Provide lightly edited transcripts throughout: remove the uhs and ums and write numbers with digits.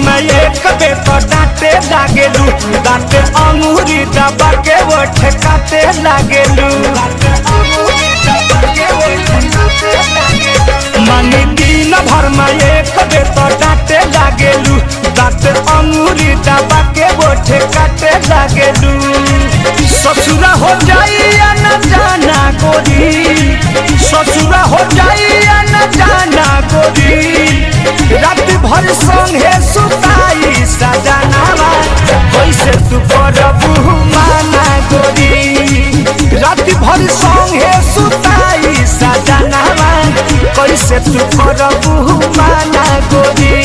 में एक बे तो डांटे लागेलू, दांते अंगूरी दबा के वो ठेकाते लागेलू। मानी दिन भर में एक बे तो डांटे लागेलू, दांते अंगूरी दबा के वो ठेकाते लागेलू। ससुरा हो जाई या न जाना गोरी, ससुरा हो जाई या न जाना गोरी, रात भर संगे सुताई सजनावा कैसे तू करबू माना गोरी, रात भर संगे सुताई सजनावा कैसे तू करबू माना गोरी।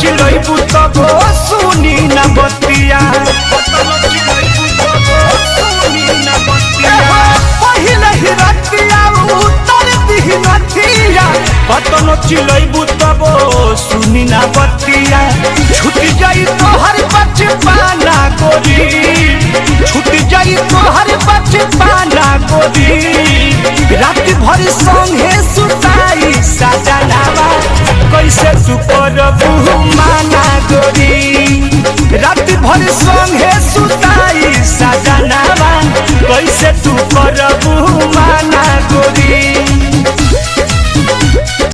चिड़ै बुतबो सुनी न बतिया, पहिले ही रतिया उतर दिही नथिया, कतनो चिड़ै बुतबो सुनी न बतिया। छूट जाई तोहर बचपना गोरी, छूट जाई तोहर बचपना गोरी, रात भर संगे सुताई सजनावा कैसे तू करबू माना गोरी, रात भर संगे सुताई सजनावा कैसे